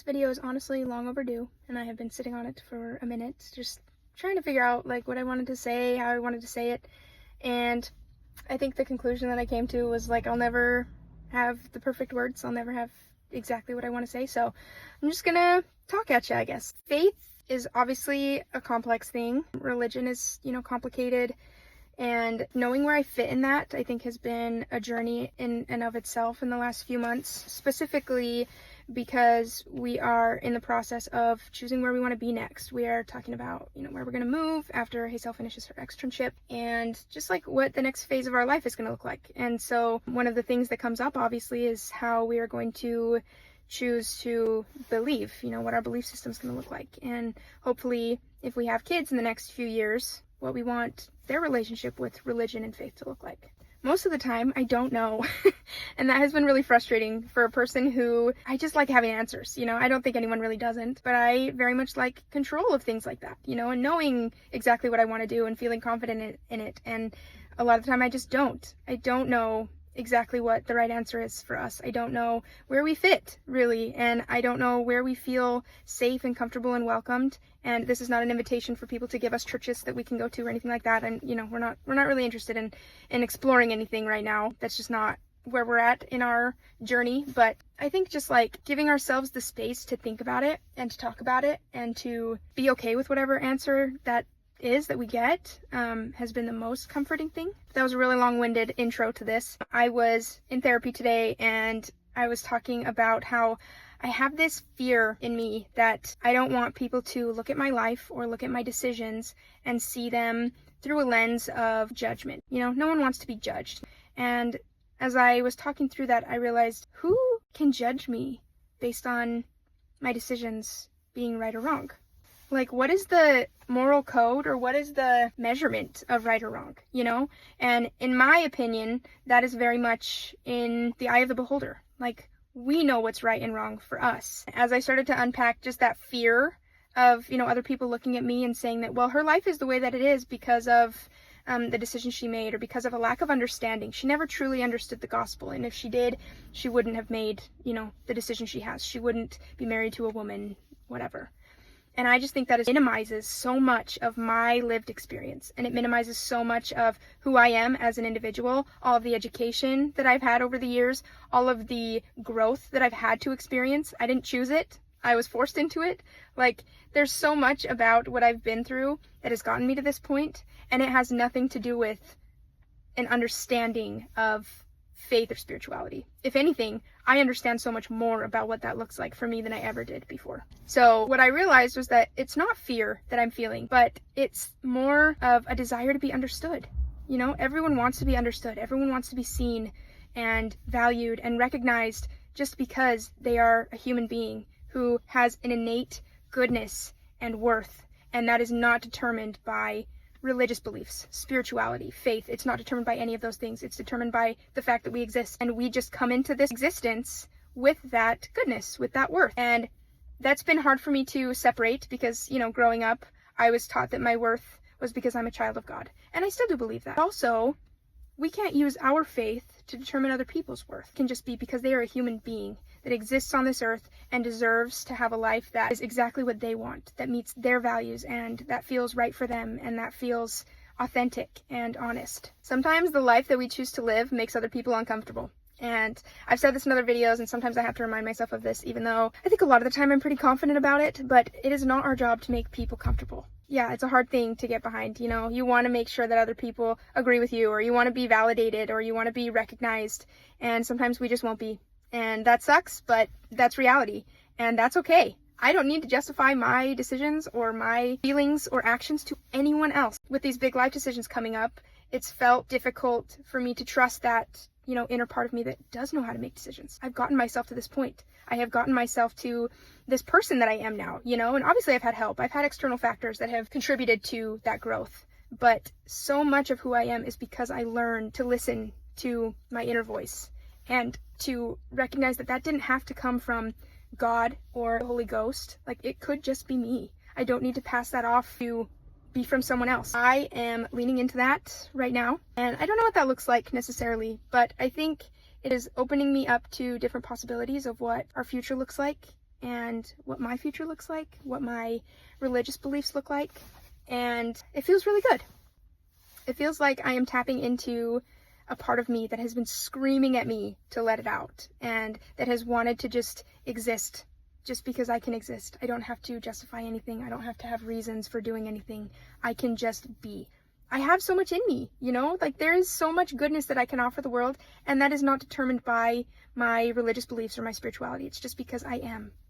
video is honestly long overdue, and I have been sitting on it for a minute, just trying to figure out like what I wanted to say, how I wanted to say it, and I think the conclusion that I came to was like I'll never have the perfect words, I'll never have exactly what I want to say, so I'm just gonna talk at you, I guess. Faith is obviously a complex thing. Religion is, complicated, and knowing where I fit in that, I think, has been a journey in and of itself in the last few months, specifically because we are in the process of choosing where we want to be next. We are talking about, where we're going to move after Hazel finishes her externship, and just like what the next phase of our life is going to look like. And so one of the things that comes up, obviously, is how we are going to choose to believe, what our belief system is going to look like. And hopefully, if we have kids in the next few years, what we want their relationship with religion and faith to look like. Most of the time, I don't know. And that has been really frustrating for a person who, I just like having answers, I don't think anyone really doesn't, but I very much like control of things like that, and knowing exactly what I want to do and feeling confident in it. And a lot of the time I just don't. I don't know exactly what the right answer is for us. I don't know where we fit, really, and I don't know where we feel safe and comfortable and welcomed. And this is not an invitation for people to give us churches that we can go to or anything like that. And we're not really interested in exploring anything right now. That's just not where we're at in our journey. But I think just like giving ourselves the space to think about it and to talk about it and to be okay with whatever answer that we get has been the most comforting thing. That was a really long-winded intro to this. I was in therapy today, and I was talking about how I have this fear in me that I don't want people to look at my life or look at my decisions and see them through a lens of judgment. No one wants to be judged. And as I was talking through that, I realized, who can judge me based on my decisions being right or wrong? Like, what is the moral code, or what is the measurement of right or wrong, And in my opinion, that is very much in the eye of the beholder. Like, we know what's right and wrong for us. As I started to unpack just that fear of, other people looking at me and saying that, well, her life is the way that it is because of the decision she made, or because of a lack of understanding. She never truly understood the gospel, and if she did, she wouldn't have made, the decision she has. She wouldn't be married to a woman, whatever. And I just think that it minimizes so much of my lived experience, and it minimizes so much of who I am as an individual, all of the education that I've had over the years, all of the growth that I've had to experience. I didn't choose it. I was forced into it. Like, there's so much about what I've been through that has gotten me to this point, and it has nothing to do with an understanding of faith or spirituality. If anything, I understand so much more about what that looks like for me than I ever did before. So what I realized was that it's not fear that I'm feeling, but it's more of a desire to be understood. Everyone wants to be understood. Everyone wants to be seen and valued and recognized just because they are a human being who has an innate goodness and worth, and that is not determined by religious beliefs, spirituality, faith. It's not determined by any of those things. It's determined by the fact that we exist, and we just come into this existence with that goodness, with that worth. And that's been hard for me to separate because, growing up, I was taught that my worth was because I'm a child of God. And I still do believe that. Also, we can't use our faith to determine other people's worth. It can just be because they are a human being that exists on this earth and deserves to have a life that is exactly what they want, that meets their values, and that feels right for them, and that feels authentic and honest. Sometimes the life that we choose to live makes other people uncomfortable. And I've said this in other videos, and sometimes I have to remind myself of this, even though I think a lot of the time I'm pretty confident about it, but it is not our job to make people comfortable. Yeah, it's a hard thing to get behind. You want to make sure that other people agree with you, or you want to be validated, or you want to be recognized, and sometimes we just won't be. And that sucks, but that's reality, and that's okay. I don't need to justify my decisions or my feelings or actions to anyone else. With these big life decisions coming up, it's felt difficult for me to trust that, inner part of me that does know how to make decisions. I've gotten myself to this point. I have gotten myself to this person that I am now, and obviously I've had help. I've had external factors that have contributed to that growth. But so much of who I am is because I learned to listen to my inner voice and to recognize that didn't have to come from God or the Holy Ghost. Like, it could just be me. I don't need to pass that off to be from someone else. I am leaning into that right now, and I don't know what that looks like necessarily, but I think it is opening me up to different possibilities of what our future looks like, and what my future looks like, what my religious beliefs look like, and it feels really good. It feels like I am tapping into a part of me that has been screaming at me to let it out, and that has wanted to just exist just because I can exist. I don't have to justify anything. I don't have to have reasons for doing anything. I can just be. I have so much in me, you know? Like, there is so much goodness that I can offer the world, and that is not determined by my religious beliefs or my spirituality. It's just because I am.